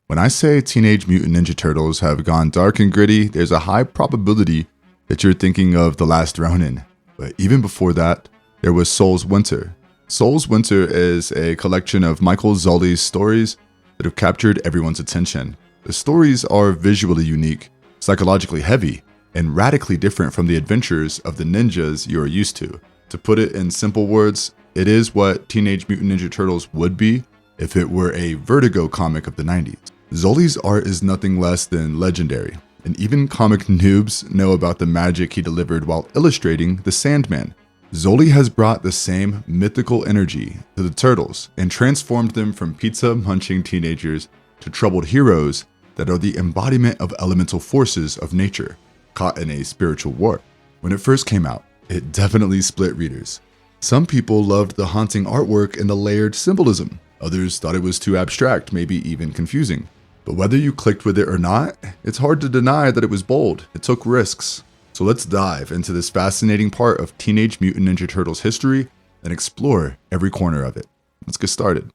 When I say Teenage Mutant Ninja Turtles have gone dark and gritty, there's a high probability that you're thinking of The Last Ronin. But even before that, there was Soul's Winter. Soul's Winter is a collection of Michael Zulli's stories that have captured everyone's attention. The stories are visually unique, psychologically heavy, and radically different from the adventures of the ninjas you're used to. To put it in simple words, it is what Teenage Mutant Ninja Turtles would be if it were a Vertigo comic of the 90s. Zulli's art is nothing less than legendary, and even comic noobs know about the magic he delivered while illustrating the Sandman. Zulli has brought the same mythical energy to the Turtles and transformed them from pizza-munching teenagers to troubled heroes that are the embodiment of elemental forces of nature, caught in a spiritual war. When it first came out, it definitely split readers. Some people loved the haunting artwork and the layered symbolism. Others thought it was too abstract, maybe even confusing. But whether you clicked with it or not, it's hard to deny that it was bold. It took risks. So let's dive into this fascinating part of Teenage Mutant Ninja Turtles history and explore every corner of it. Let's get started.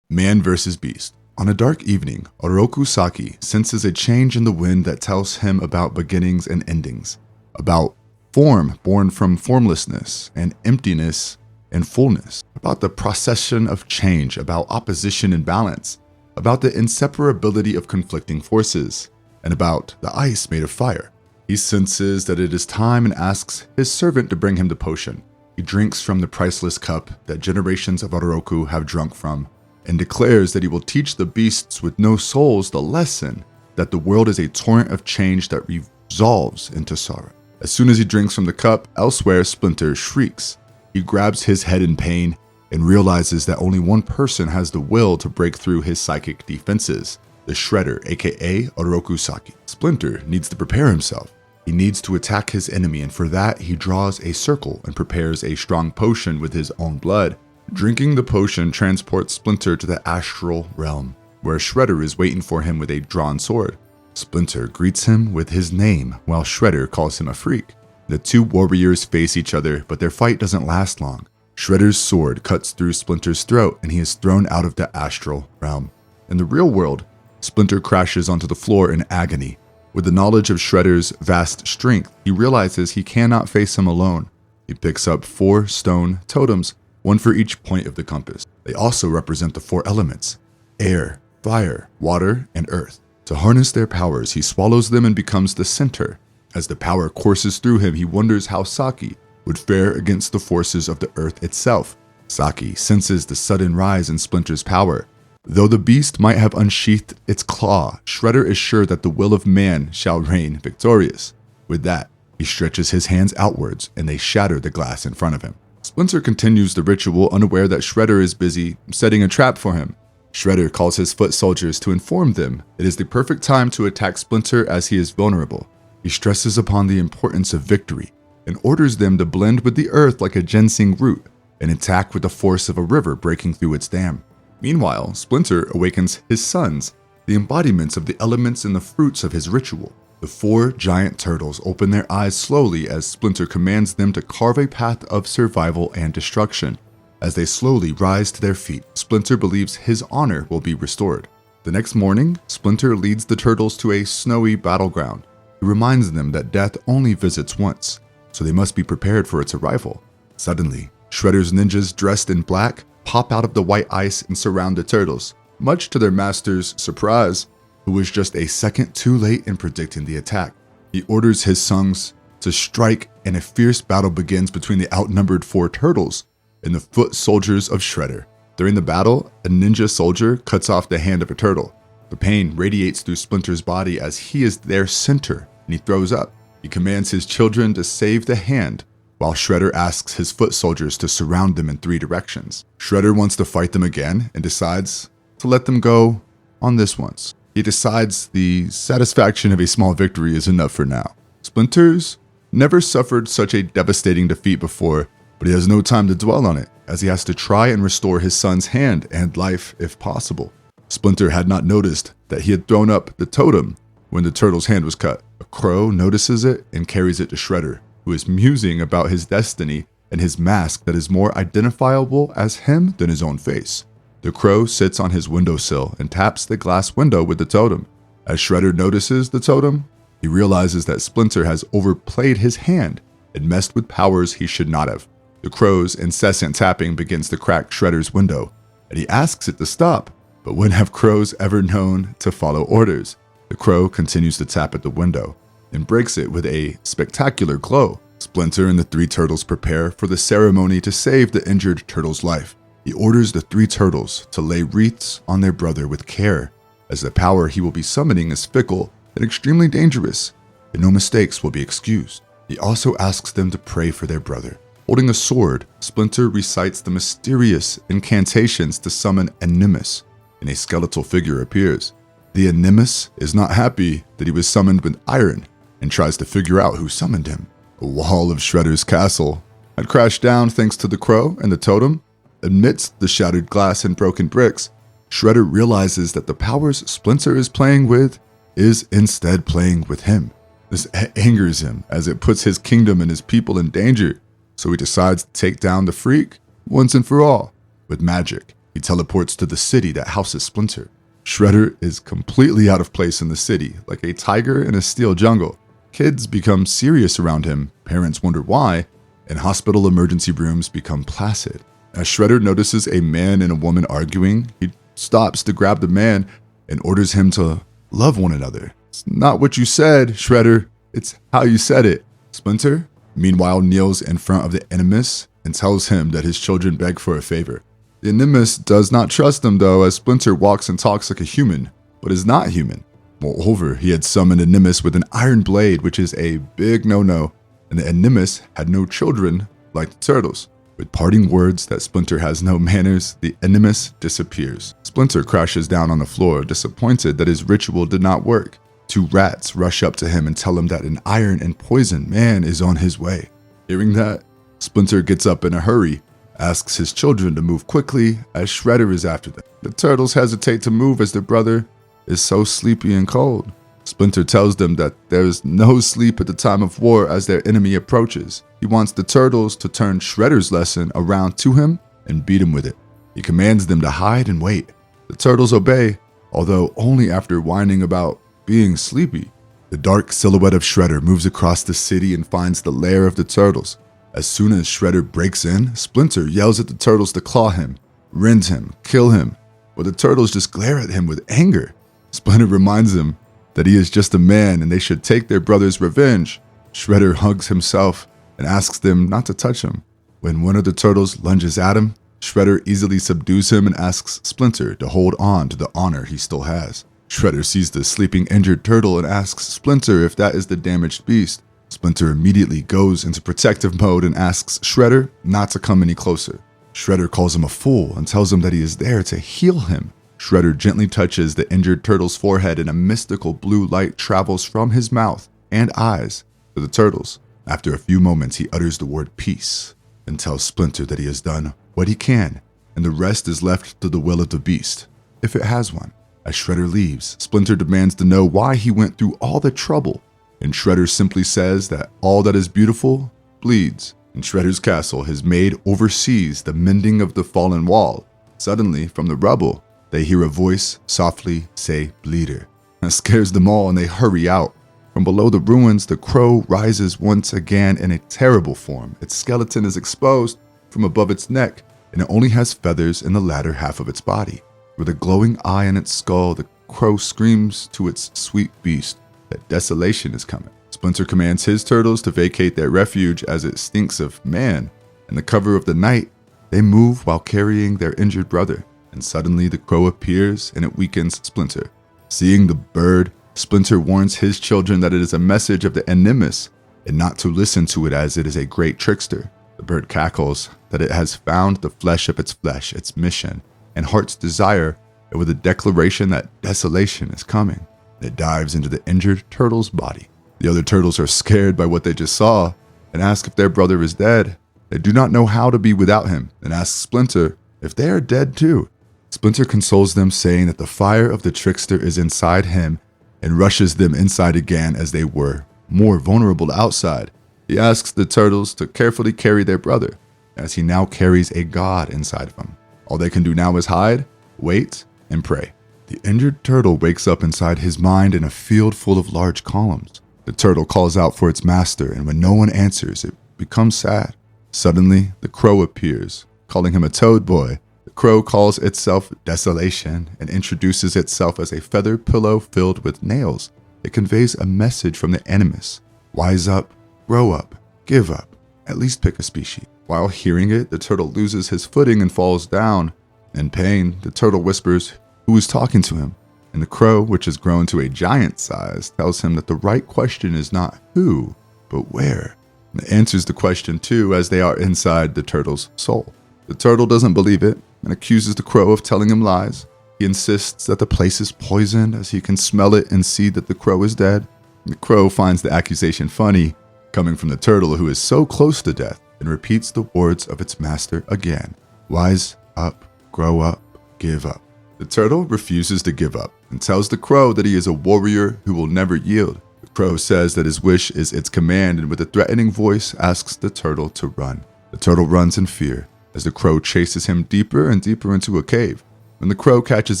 Man vs. Beast. On a dark evening, Oroku Saki senses a change in the wind that tells him about beginnings and endings, about form born from formlessness and emptiness and fullness, about the procession of change, about opposition and balance, about the inseparability of conflicting forces, and about the ice made of fire. He senses that it is time and asks his servant to bring him the potion. He drinks from the priceless cup that generations of Oroku have drunk from, and declares that he will teach the beasts with no souls the lesson that the world is a torrent of change that resolves into sorrow. As soon as he drinks from the cup, elsewhere Splinter shrieks. He grabs his head in pain and realizes that only one person has the will to break through his psychic defenses, the Shredder, aka Oroku Saki. Splinter needs to prepare himself. He needs to attack his enemy, and for that he draws a circle and prepares a strong potion with his own blood. Drinking the potion transports Splinter to the astral realm, where Shredder is waiting for him with a drawn sword. Splinter greets him with his name, while Shredder calls him a freak. The two warriors face each other, but their fight doesn't last long. Shredder's sword cuts through Splinter's throat, and he is thrown out of the astral realm. In the real world, Splinter crashes onto the floor in agony. With the knowledge of Shredder's vast strength, he realizes he cannot face him alone. He picks up 4 stone totems, one for each point of the compass. They also represent the 4 elements: air, fire, water, and earth. To harness their powers, he swallows them and becomes the center. As the power courses through him, he wonders how Saki would fare against the forces of the earth itself. Saki senses the sudden rise in Splinter's power. Though the beast might have unsheathed its claw, Shredder is sure that the will of man shall reign victorious. With that, he stretches his hands outwards and they shatter the glass in front of him. Splinter continues the ritual, unaware that Shredder is busy setting a trap for him. Shredder calls his foot soldiers to inform them it is the perfect time to attack Splinter as he is vulnerable. He stresses upon the importance of victory and orders them to blend with the earth like a ginseng root and attack with the force of a river breaking through its dam. Meanwhile, Splinter awakens his sons, the embodiments of the elements and the fruits of his ritual. The 4 giant turtles open their eyes slowly as Splinter commands them to carve a path of survival and destruction. As they slowly rise to their feet, Splinter believes his honor will be restored. The next morning, Splinter leads the turtles to a snowy battleground. He reminds them that death only visits once, so they must be prepared for its arrival. Suddenly, Shredder's ninjas dressed in black pop out of the white ice and surround the turtles, much to their master's surprise, who was just a second too late in predicting the attack. He orders his sons to strike, and a fierce battle begins between the outnumbered 4 turtles and the foot soldiers of Shredder. During the battle, a ninja soldier cuts off the hand of a turtle. The pain radiates through Splinter's body as he is their center, and he throws up. He commands his children to save the hand, while Shredder asks his foot soldiers to surround them in 3 directions. Shredder wants to fight them again and decides to let them go on this once. He decides the satisfaction of a small victory is enough for now. Splinter's never suffered such a devastating defeat before, but he has no time to dwell on it, as he has to try and restore his son's hand and life if possible. Splinter had not noticed that he had thrown up the totem when the turtle's hand was cut. A crow notices it and carries it to Shredder, who is musing about his destiny and his mask that is more identifiable as him than his own face. The crow sits on his windowsill and taps the glass window with the totem. As Shredder notices the totem, he realizes that Splinter has overplayed his hand and messed with powers he should not have. The crow's incessant tapping begins to crack Shredder's window, and he asks it to stop. But when have crows ever known to follow orders? The crow continues to tap at the window and breaks it with a spectacular glow. Splinter and the three turtles prepare for the ceremony to save the injured turtle's life. He orders the three turtles to lay wreaths on their brother with care, as the power he will be summoning is fickle and extremely dangerous, and no mistakes will be excused. He also asks them to pray for their brother. Holding a sword, Splinter recites the mysterious incantations to summon Animus, and a skeletal figure appears. The Animus is not happy that he was summoned with iron and tries to figure out who summoned him. A wall of Shredder's castle had crashed down thanks to the crow and the totem. Amidst the shattered glass and broken bricks, Shredder realizes that the powers Splinter is playing with is instead playing with him. This angers him as it puts his kingdom and his people in danger, so he decides to take down the freak once and for all. With magic, he teleports to the city that houses Splinter. Shredder is completely out of place in the city, like a tiger in a steel jungle. Kids become serious around him, parents wonder why, and hospital emergency rooms become placid. As Shredder notices a man and a woman arguing, he stops to grab the man and orders him to love one another. It's not what you said, Shredder. It's how you said it. Splinter, meanwhile, kneels in front of the Animus and tells him that his children beg for a favor. The Animus does not trust him though, as Splinter walks and talks like a human, but is not human. Moreover, he had summoned Animus with an iron blade, which is a big no-no, and the Animus had no children like the turtles. With parting words that Splinter has no manners, the Animus disappears. Splinter crashes down on the floor, disappointed that his ritual did not work. Two rats rush up to him and tell him that an iron and poison man is on his way. Hearing that, Splinter gets up in a hurry, asks his children to move quickly as Shredder is after them. The turtles hesitate to move as their brother is so sleepy and cold. Splinter tells them that there is no sleep at the time of war as their enemy approaches. He wants the turtles to turn Shredder's lesson around to him and beat him with it. He commands them to hide and wait. The turtles obey, although only after whining about being sleepy. The dark silhouette of Shredder moves across the city and finds the lair of the turtles. As soon as Shredder breaks in, Splinter yells at the turtles to claw him, rend him, kill him, but the turtles just glare at him with anger. Splinter reminds them that he is just a man and they should take their brother's revenge. Shredder hugs himself and asks them not to touch him. When one of the turtles lunges at him, Shredder easily subdues him and asks Splinter to hold on to the honor he still has. Shredder sees the sleeping injured turtle and asks Splinter if that is the damaged beast. Splinter immediately goes into protective mode and asks Shredder not to come any closer. Shredder calls him a fool and tells him that he is there to heal him. Shredder gently touches the injured turtle's forehead and a mystical blue light travels from his mouth and eyes to the turtles. After a few moments, he utters the word peace and tells Splinter that he has done what he can and the rest is left to the will of the beast, if it has one. As Shredder leaves, Splinter demands to know why he went through all the trouble, and Shredder simply says that all that is beautiful bleeds. In Shredder's castle, his maid oversees the mending of the fallen wall. Suddenly, from the rubble, they hear a voice softly say bleeder. That scares them all and they hurry out. From below the ruins, the crow rises once again in a terrible form. Its skeleton is exposed from above its neck, and it only has feathers in the latter half of its body. With a glowing eye in its skull, the crow screams to its sweet beast that desolation is coming. Splinter commands his turtles to vacate their refuge as it stinks of man. In the cover of the night, they move while carrying their injured brother, and suddenly the crow appears and it weakens Splinter. Seeing the bird, Splinter warns his children that it is a message of the Animus and not to listen to it as it is a great trickster. The bird cackles that it has found the flesh of its flesh, its mission, and heart's desire, and with a declaration that desolation is coming, it dives into the injured turtle's body. The other turtles are scared by what they just saw and ask if their brother is dead. They do not know how to be without him and ask Splinter if they are dead too. Splinter consoles them, saying that the fire of the trickster is inside him and rushes them inside again as they were more vulnerable to outside. He asks the turtles to carefully carry their brother, as he now carries a god inside of him. All they can do now is hide, wait, and pray. The injured turtle wakes up inside his mind in a field full of large columns. The turtle calls out for its master, and when no one answers, it becomes sad. Suddenly, the crow appears, calling him a toad boy. The crow calls itself Desolation and introduces itself as a feather pillow filled with nails. It conveys a message from the animus. Wise up, grow up, give up, at least pick a species. While hearing it, the turtle loses his footing and falls down. In pain, the turtle whispers who is talking to him, and the crow, which has grown to a giant size, tells him that the right question is not who, but where. And it answers the question too, as they are inside the turtle's soul. The turtle doesn't believe it and accuses the crow of telling him lies. He insists that the place is poisoned, as he can smell it and see that the crow is dead. The crow finds the accusation funny, coming from the turtle who is so close to death, and repeats the words of its master again. Wise up, grow up, give up. The turtle refuses to give up and tells the crow that he is a warrior who will never yield. The crow says that his wish is its command, and with a threatening voice asks the turtle to run. The turtle runs in fear as the crow chases him deeper and deeper into a cave. When the crow catches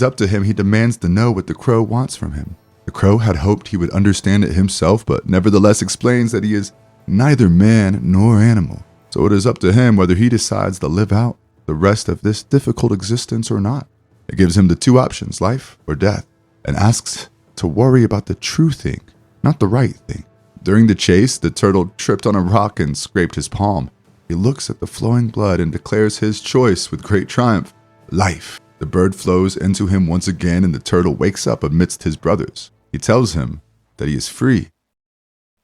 up to him, he demands to know what the crow wants from him. The crow had hoped he would understand it himself, but nevertheless explains that he is neither man nor animal. So it is up to him whether he decides to live out the rest of this difficult existence or not. It gives him the two options, life or death, and asks to worry about the true thing, not the right thing. During the chase, the turtle tripped on a rock and scraped his palm. He looks at the flowing blood and declares his choice with great triumph, life. The bird flows into him once again, and the turtle wakes up amidst his brothers. He tells him that he is free.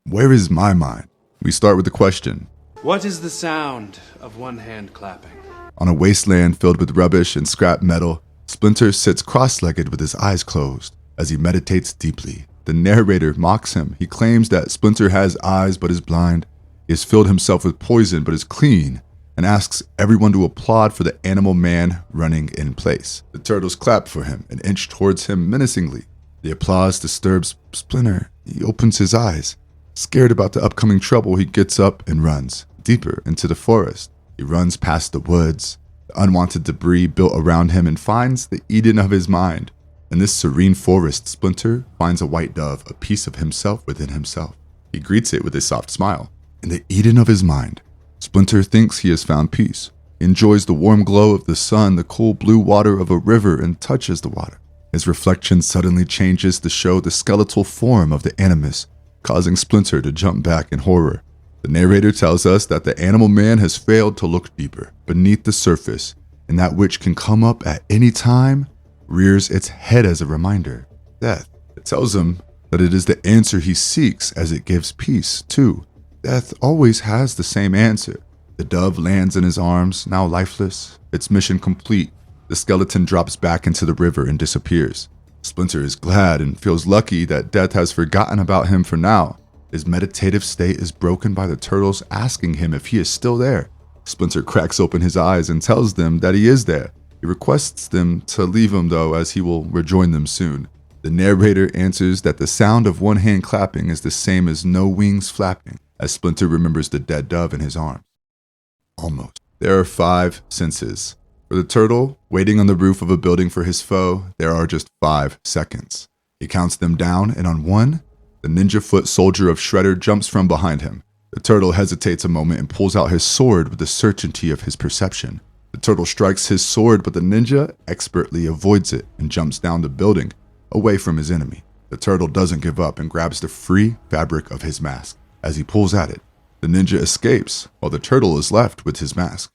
Where is my mind? We start with the question. What is the sound of one hand clapping? On a wasteland filled with rubbish and scrap metal, Splinter sits cross-legged with his eyes closed as he meditates deeply. The narrator mocks him. He claims that Splinter has eyes but is blind. He has filled himself with poison but is clean, and asks everyone to applaud for the animal man running in place. The turtles clap for him and inch towards him menacingly. The applause disturbs Splinter. He opens his eyes. Scared about the upcoming trouble, he gets up and runs deeper into the forest. He runs past the woods, the unwanted debris built around him, and finds the Eden of his mind. In this serene forest, Splinter finds a white dove, a piece of himself within himself. He greets it with a soft smile. In the Eden of his mind, Splinter thinks he has found peace. He enjoys the warm glow of the sun, the cool blue water of a river, and touches the water. His reflection suddenly changes to show the skeletal form of the animus, causing Splinter to jump back in horror. The narrator tells us that the animal man has failed to look deeper, beneath the surface, and that which can come up at any time rears its head as a reminder, death. It tells him that it is the answer he seeks, as it gives peace, too. Death always has the same answer. The dove lands in his arms, now lifeless, its mission complete. The skeleton drops back into the river and disappears. Splinter is glad and feels lucky that death has forgotten about him for now. His meditative state is broken by the turtles asking him if he is still there. Splinter cracks open his eyes and tells them that he is there. He requests them to leave him though, as he will rejoin them soon. The narrator answers that the sound of one hand clapping is the same as no wings flapping, as Splinter remembers the dead dove in his arms. Almost. There are 5 senses. For the turtle, waiting on the roof of a building for his foe, there are just 5 seconds. He counts them down, and on 1, the ninja foot soldier of Shredder jumps from behind him. The turtle hesitates a moment and pulls out his sword with the certainty of his perception. The turtle strikes his sword, but the ninja expertly avoids it and jumps down the building, away from his enemy. The turtle doesn't give up and grabs the free fabric of his mask. As he pulls at it, the ninja escapes, while the turtle is left with his mask.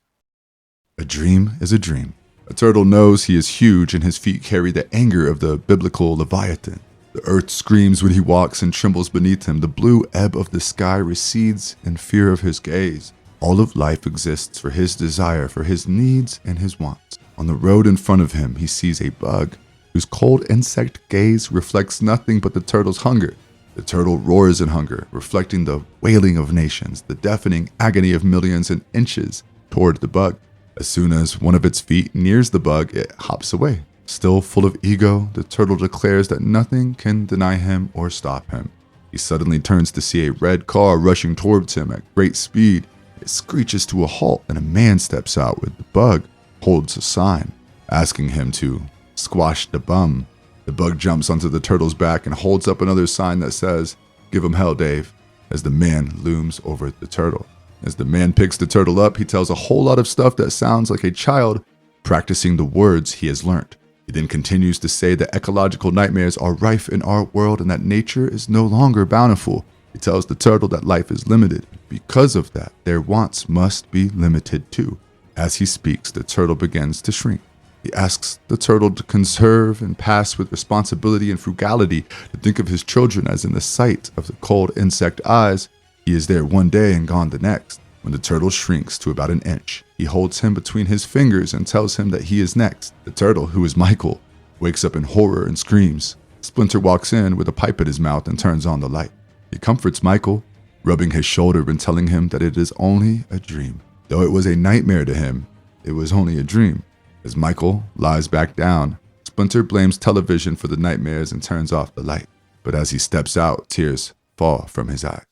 A dream is a dream. A turtle knows he is huge, and his feet carry the anger of the biblical Leviathan. The earth screams when he walks and trembles beneath him. The blue ebb of the sky recedes in fear of his gaze. All of life exists for his desire, for his needs and his wants. On the road in front of him, he sees a bug whose cold insect gaze reflects nothing but the turtle's hunger. The turtle roars in hunger, reflecting the wailing of nations, the deafening agony of millions, and inches toward the bug. As soon as one of its feet nears the bug, it hops away. Still full of ego, the turtle declares that nothing can deny him or stop him. He suddenly turns to see a red car rushing towards him at great speed. It screeches to a halt and a man steps out with the bug, holds a sign, asking him to squash the bum. The bug jumps onto the turtle's back and holds up another sign that says, "Give him hell, Dave," as the man looms over the turtle. As the man picks the turtle up, he tells a whole lot of stuff that sounds like a child practicing the words he has learned. He then continues to say that ecological nightmares are rife in our world and that nature is no longer bountiful. He tells the turtle that life is limited. Because of that, their wants must be limited too. As he speaks, the turtle begins to shrink. He asks the turtle to conserve and pass with responsibility and frugality, to think of his children as in the sight of the cold insect eyes. He is there one day and gone the next. When the turtle shrinks to about an inch, he holds him between his fingers and tells him that he is next. The turtle, who is Michael, wakes up in horror and screams. Splinter walks in with a pipe in his mouth and turns on the light. He comforts Michael, rubbing his shoulder and telling him that it is only a dream. Though it was a nightmare to him, it was only a dream. As Michael lies back down, Splinter blames television for the nightmares and turns off the light. But as he steps out, tears fall from his eyes.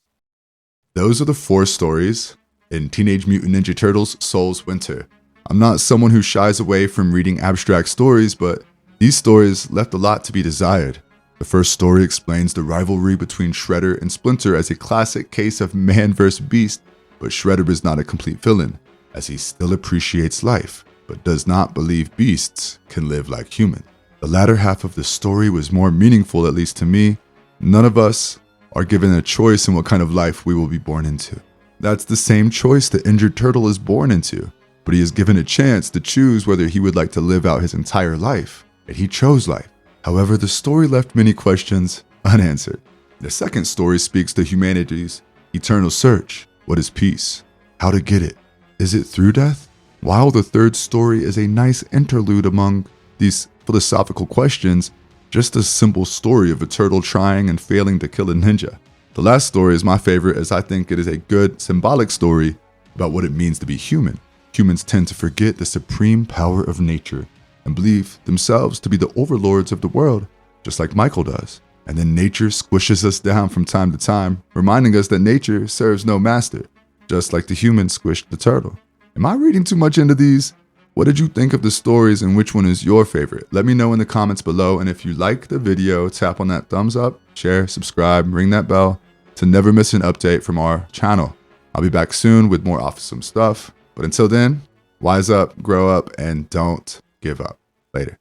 Those are the 4 stories in Teenage Mutant Ninja Turtles Soul's Winter. I'm not someone who shies away from reading abstract stories, but these stories left a lot to be desired. The first story explains the rivalry between Shredder and Splinter as a classic case of man vs. beast, but Shredder is not a complete villain, as he still appreciates life, but does not believe beasts can live like humans. The latter half of the story was more meaningful, at least to me. None of us are given a choice in what kind of life we will be born into. That's the same choice the injured turtle is born into, but he is given a chance to choose whether he would like to live out his entire life, and he chose life. However, the story left many questions unanswered. The second story speaks to humanity's eternal search. What is peace? How to get it? Is it through death? While the third story is a nice interlude among these philosophical questions, just a simple story of a turtle trying and failing to kill a ninja. The last story is my favorite, as I think it is a good symbolic story about what it means to be human. Humans tend to forget the supreme power of nature and believe themselves to be the overlords of the world, just like Michael does. And then nature squishes us down from time to time, reminding us that nature serves no master, just like the human squished the turtle. Am I reading too much into these? What did you think of the stories and which one is your favorite? Let me know in the comments below, and if you like the video, tap on that thumbs up, share, subscribe, ring that bell to never miss an update from our channel. I'll be back soon with more awesome stuff, but until then, wise up, grow up, and don't give up. Later.